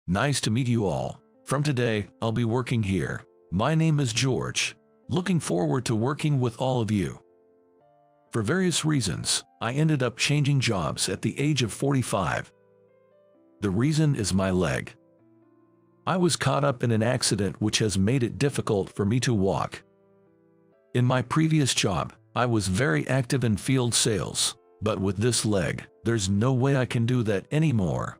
Nice to meet you all. From today, I'll be working here. My name is George. Looking forward to working with all of you. For various reasons, I ended up changing jobs at the age of 45. The reason is my leg. I was caught up in an accident which has made it difficult for me to walk. In my previous job, I was very active in field sales, but with this leg, there's no way I can do that anymore.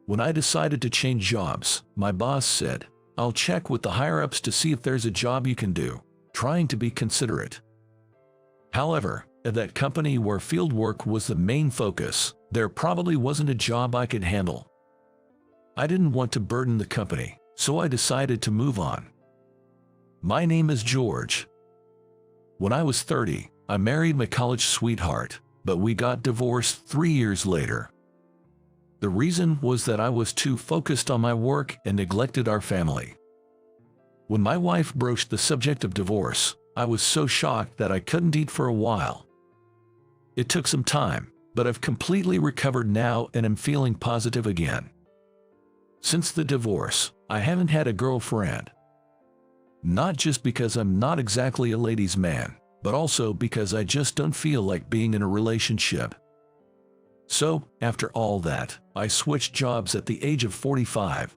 When I decided to change jobs, my boss said, "I'll check with the higher-ups to see if there's a job you can do," trying to be considerate. However, at that company where field work was the main focus, there probably wasn't a job I could handle. I didn't want to burden the company, so I decided to move on. My name is George. When I was 30, I married my college sweetheart, but we got divorced 3 years later. The reason was that I was too focused on my work and neglected our family. When my wife broached the subject of divorce, I was so shocked that I couldn't eat for a while. It took some time, but I've completely recovered now and am feeling positive again. Since the divorce, I haven't had a girlfriend. Not just because I'm not exactly a ladies' man, but also because I just don't feel like being in a relationship. So, after all that, I switched jobs at the age of 45.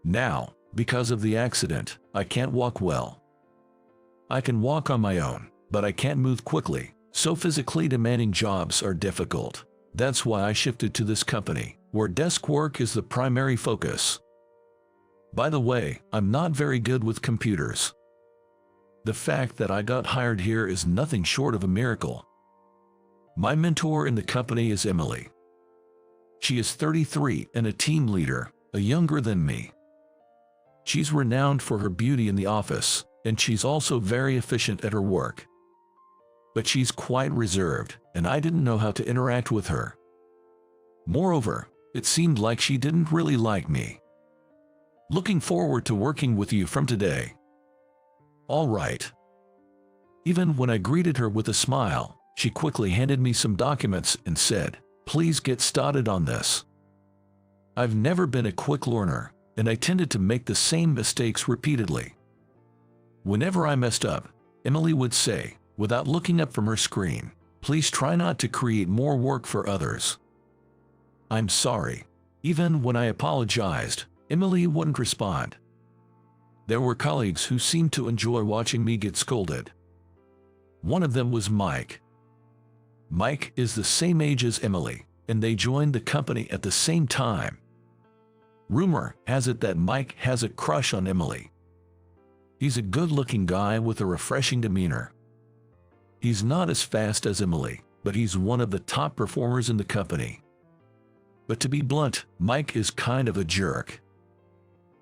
Now, because of the accident, I can't walk well. I can walk on my own, but I can't move quickly, so physically demanding jobs are difficult. That's why I shifted to this company, where desk work is the primary focus. By the way, I'm not very good with computers. The fact that I got hired here is nothing short of a miracle. My mentor in the company is Emily. She is 33 and a team leader, younger than me. She's renowned for her beauty in the office, and she's also very efficient at her work. But she's quite reserved, and I didn't know how to interact with her. Moreover, it seemed like she didn't really like me. Looking forward to working with you from today. All right. Even when I greeted her with a smile, she quickly handed me some documents and said, "Please get started on this." I've never been a quick learner, and I tended to make the same mistakes repeatedly. Whenever I messed up, Emily would say, without looking up from her screen, "Please try not to create more work for others." I'm sorry. Even when I apologized, Emily wouldn't respond. There were colleagues who seemed to enjoy watching me get scolded. One of them was Mike. Mike is the same age as Emily, and they joined the company at the same time. Rumor has it that Mike has a crush on Emily. He's a good-looking guy with a refreshing demeanor. He's not as fast as Emily, but he's one of the top performers in the company. But to be blunt, Mike is kind of a jerk.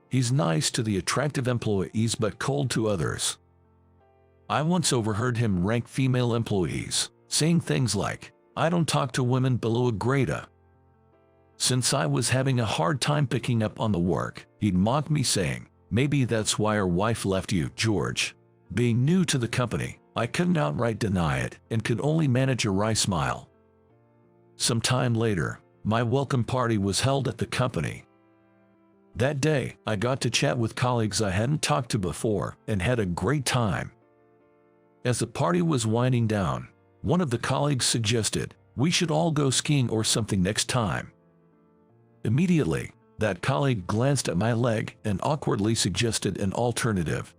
He's nice to the attractive employees but cold to others. I once overheard him rank female employees, saying things like, "I don't talk to women below a grade A." Since I was having a hard time picking up on the work, he'd mock me saying, "Maybe that's why your wife left you, George." Being new to the company, I couldn't outright deny it and could only manage a wry smile. Some time later, my welcome party was held at the company. That day, I got to chat with colleagues I hadn't talked to before and had a great time. As the party was winding down, one of the colleagues suggested, "We should all go skiing or something next time." Immediately, that colleague glanced at my leg and awkwardly suggested an alternative.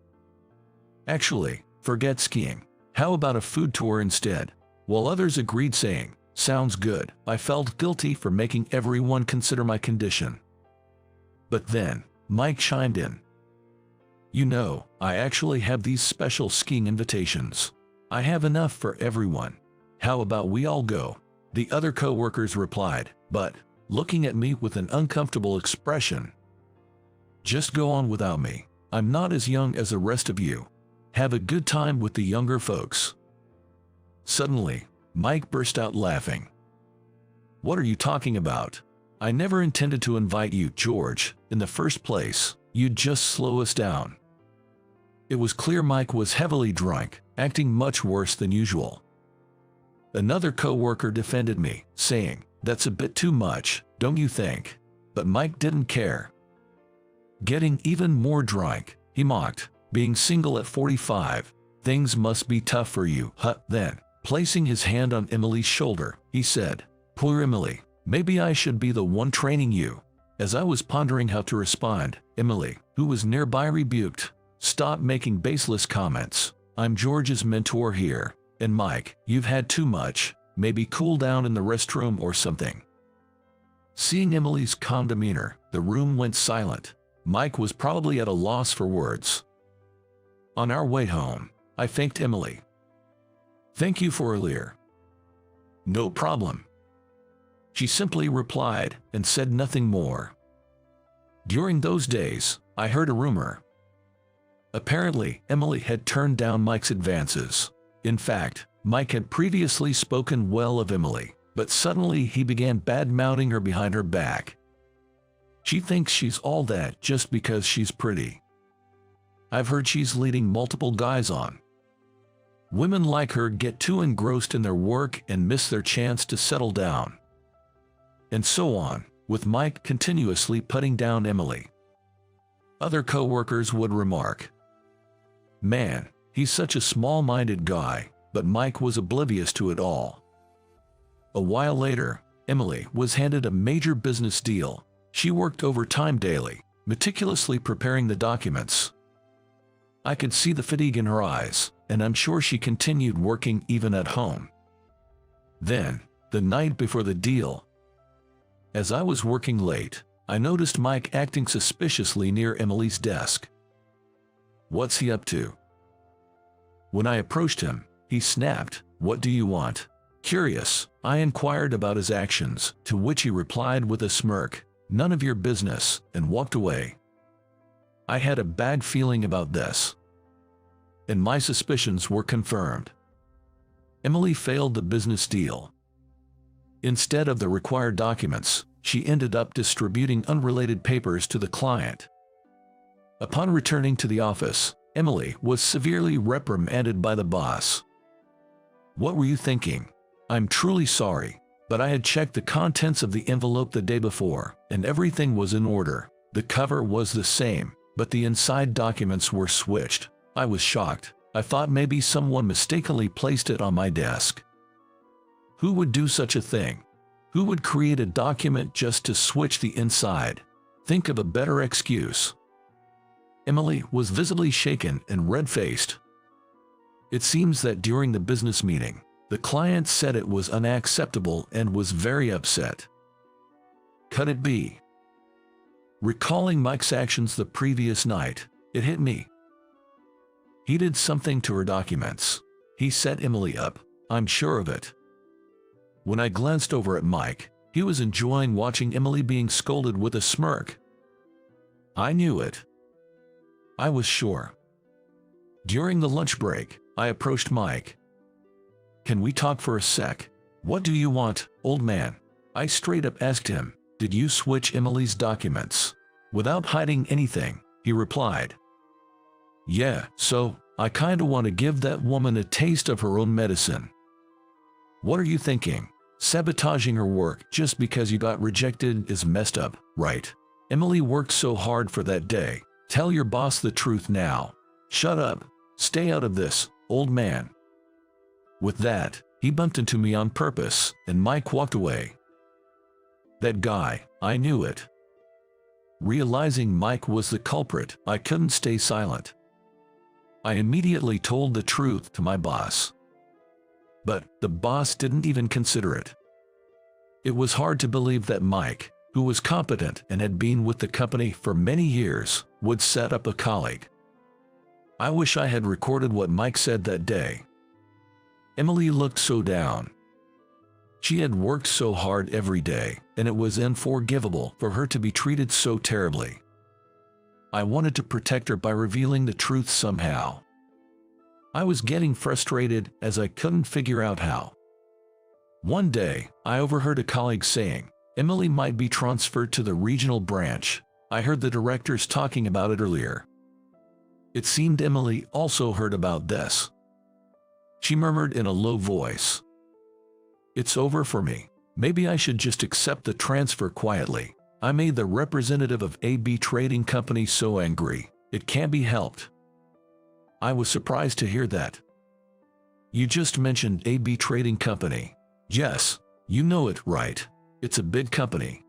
"Actually, forget skiing. How about a food tour instead?" While others agreed saying, "Sounds good," I felt guilty for making everyone consider my condition. But then, Mike chimed in. "You know, I actually have these special skiing invitations. I have enough for everyone. How about we all go?" The other co-workers replied, but, looking at me with an uncomfortable expression, "Just go on without me. I'm not as young as the rest of you. Have a good time with the younger folks." Suddenly, Mike burst out laughing. "What are you talking about? I never intended to invite you, George, in the first place. You'd just slow us down." It was clear Mike was heavily drunk, acting much worse than usual. Another co-worker defended me, saying, "That's a bit too much, don't you think?" But Mike didn't care. Getting even more drunk, he mocked, being single at 45. Things must be tough for you, huh? Then, placing his hand on Emily's shoulder, he said, "Poor Emily, maybe I should be the one training you." As I was pondering how to respond, Emily, who was nearby, rebuked, "Stop making baseless comments. I'm George's mentor here. And Mike, you've had too much. Maybe cool down in the restroom or something." Seeing Emily's calm demeanor, the room went silent. Mike was probably at a loss for words. On our way home, I thanked Emily. "Thank you for earlier." "No problem." She simply replied and said nothing more. During those days, I heard a rumor. Apparently, Emily had turned down Mike's advances. In fact, Mike had previously spoken well of Emily, but suddenly he began bad-mouthing her behind her back. She thinks she's all that just because she's pretty. I've heard she's leading multiple guys on. Women like her get too engrossed in their work and miss their chance to settle down. And so on, with Mike continuously putting down Emily. Other co-workers would remark, "Man, he's such a small-minded guy," but Mike was oblivious to it all. A while later, Emily was handed a major business deal. She worked overtime daily, meticulously preparing the documents. I could see the fatigue in her eyes, and I'm sure she continued working even at home. Then, the night before the deal, as I was working late, I noticed Mike acting suspiciously near Emily's desk. "What's he up to?" When I approached him, he snapped, "What do you want?" Curious, I inquired about his actions, to which he replied with a smirk, "None of your business," and walked away. I had a bad feeling about this, and my suspicions were confirmed. Emily failed the business deal. Instead of the required documents, she ended up distributing unrelated papers to the client. Upon returning to the office, Emily was severely reprimanded by the boss. "What were you thinking? I'm truly sorry, but I had checked the contents of the envelope the day before, and everything was in order. The cover was the same, but the inside documents were switched. I was shocked. I thought maybe someone mistakenly placed it on my desk. Who would do such a thing? Who would create a document just to switch the inside? Think of a better excuse." Emily was visibly shaken and red-faced. It seems that during the business meeting, the client said it was unacceptable and was very upset. Could it be? Recalling Mike's actions the previous night, it hit me. He did something to her documents. He set Emily up, I'm sure of it. When I glanced over at Mike, he was enjoying watching Emily being scolded with a smirk. I knew it. I was sure. During the lunch break, I approached Mike. "Can we talk for a sec?" "What do you want, old man?" I straight up asked him. "Did you switch Emily's documents?" Without hiding anything, he replied, "Yeah, so, I kinda want to give that woman a taste of her own medicine." "What are you thinking? Sabotaging her work just because you got rejected is messed up, right? Emily worked so hard for that day. Tell your boss the truth now." "Shut up. Stay out of this, old man." With that, he bumped into me on purpose, and Mike walked away. That guy, I knew it. Realizing Mike was the culprit, I couldn't stay silent. I immediately told the truth to my boss. But the boss didn't even consider it. It was hard to believe that Mike, who was competent and had been with the company for many years, would set up a colleague. I wish I had recorded what Mike said that day. Emily looked so down. She had worked so hard every day, and it was unforgivable for her to be treated so terribly. I wanted to protect her by revealing the truth somehow. I was getting frustrated as I couldn't figure out how. One day, I overheard a colleague saying, "Emily might be transferred to the regional branch." I heard the directors talking about it earlier. It seemed Emily also heard about this. She murmured in a low voice, "It's over for me. Maybe I should just accept the transfer quietly." I made the representative of AB Trading Company so angry. It can't be helped. I was surprised to hear that. You just mentioned AB Trading Company. Yes, you know it, right? It's a big company.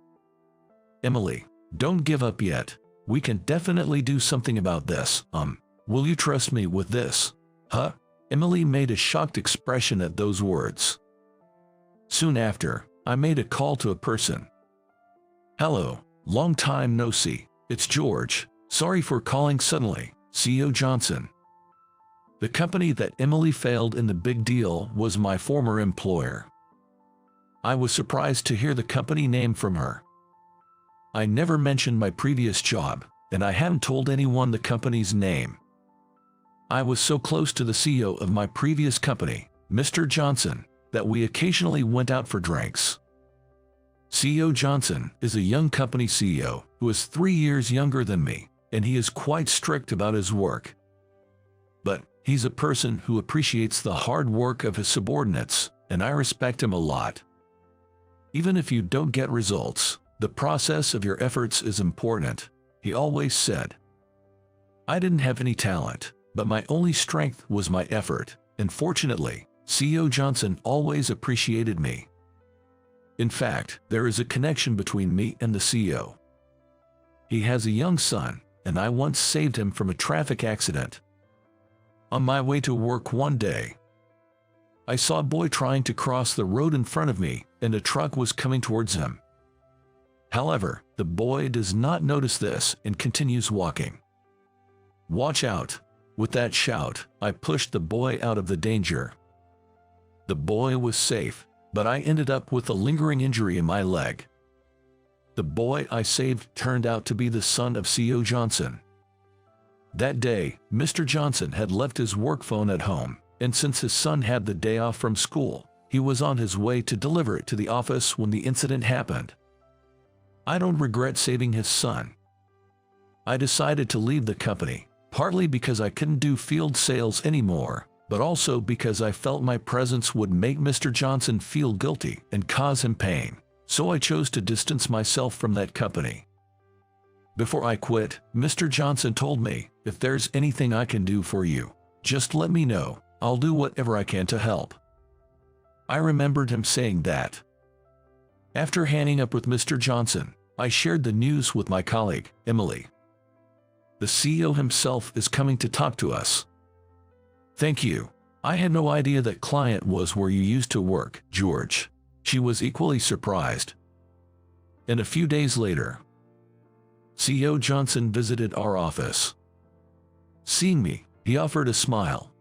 Emily, don't give up yet. We can definitely do something about this. Will you trust me with this? Huh? Emily made a shocked expression at those words. Soon after, I made a call to a person. Hello, long time no see. It's George. Sorry for calling suddenly. CEO Johnson. The company that Emily failed in the big deal was my former employer. I was surprised to hear the company name from her. I never mentioned my previous job, and I hadn't told anyone the company's name. I was so close to the CEO of my previous company, Mr. Johnson, that we occasionally went out for drinks. CEO Johnson is a young company CEO who is 3 years younger than me, and he is quite strict about his work. But he's a person who appreciates the hard work of his subordinates, and I respect him a lot. Even if you don't get results, the process of your efforts is important, he always said. I didn't have any talent, but my only strength was my effort, and fortunately, CEO Johnson always appreciated me. In fact, there is a connection between me and the CEO. He has a young son, and I once saved him from a traffic accident. On my way to work one day, I saw a boy trying to cross the road in front of me, and a truck was coming towards him. However, the boy does not notice this and continues walking. Watch out! With that shout, I pushed the boy out of the danger. The boy was safe, but I ended up with a lingering injury in my leg. The boy I saved turned out to be the son of CEO Johnson. That day, Mr. Johnson had left his work phone at home, and since his son had the day off from school, he was on his way to deliver it to the office when the incident happened. I don't regret saving his son. I decided to leave the company, partly because I couldn't do field sales anymore, but also because I felt my presence would make Mr. Johnson feel guilty and cause him pain, so I chose to distance myself from that company. Before I quit, Mr. Johnson told me, if there's anything I can do for you, just let me know, I'll do whatever I can to help. I remembered him saying that. After hanging up with Mr. Johnson, I shared the news with my colleague, Emily. The CEO himself is coming to talk to us. Thank you. I had no idea that client was where you used to work, George. She was equally surprised. And a few days later, CEO Johnson visited our office. Seeing me, he offered a smile.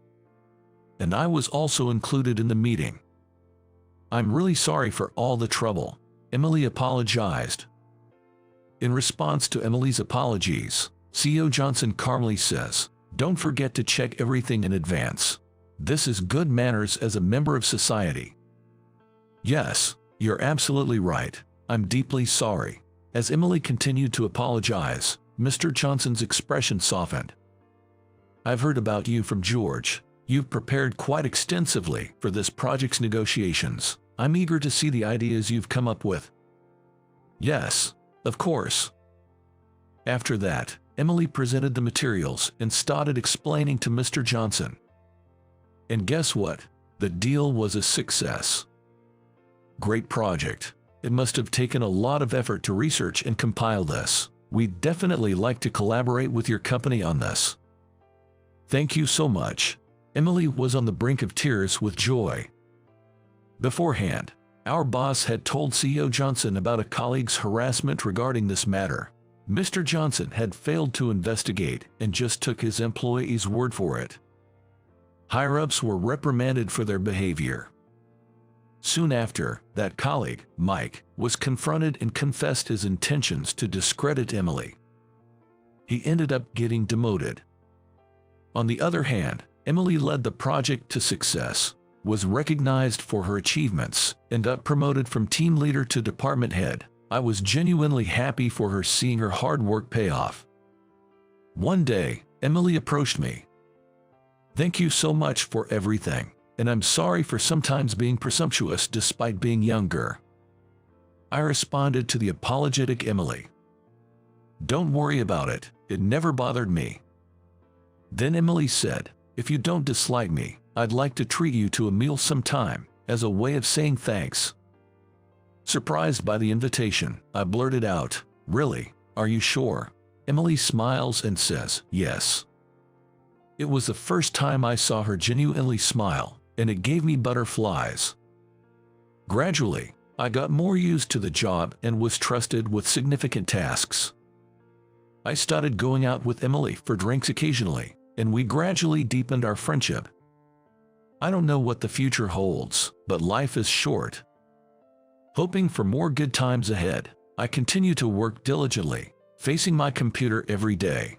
And I was also included in the meeting. I'm really sorry for all the trouble, Emily apologized. In response to Emily's apologies, CEO Johnson calmly says, don't forget to check everything in advance. This is good manners as a member of society. Yes, you're absolutely right. I'm deeply sorry. As Emily continued to apologize, Mr. Johnson's expression softened. I've heard about you from George. You've prepared quite extensively for this project's negotiations. I'm eager to see the ideas you've come up with. Yes, of course. After that, Emily presented the materials and started explaining to Mr. Johnson. And guess what? The deal was a success. Great project. It must have taken a lot of effort to research and compile this. We'd definitely like to collaborate with your company on this. Thank you so much. Emily was on the brink of tears with joy. Beforehand, our boss had told CEO Johnson about a colleague's harassment regarding this matter. Mr. Johnson had failed to investigate and just took his employee's word for it. Higher-ups were reprimanded for their behavior. Soon after, that colleague, Mike, was confronted and confessed his intentions to discredit Emily. He ended up getting demoted. On the other hand, Emily led the project to success, was recognized for her achievements, and got promoted from team leader to department head. I was genuinely happy for her seeing her hard work pay off. One day, Emily approached me. Thank you so much for everything, and I'm sorry for sometimes being presumptuous despite being younger. I responded to the apologetic Emily. "Don't worry about it, it never bothered me." Then Emily said, "If you don't dislike me, I'd like to treat you to a meal sometime, as a way of saying thanks." Surprised by the invitation, I blurted out, "Really? Are you sure?" Emily smiles and says, "Yes." It was the first time I saw her genuinely smile, and it gave me butterflies. Gradually, I got more used to the job and was trusted with significant tasks. I started going out with Emily for drinks occasionally, and we gradually deepened our friendship. I don't know what the future holds, but life is short. Hoping for more good times ahead, I continue to work diligently, facing my computer every day.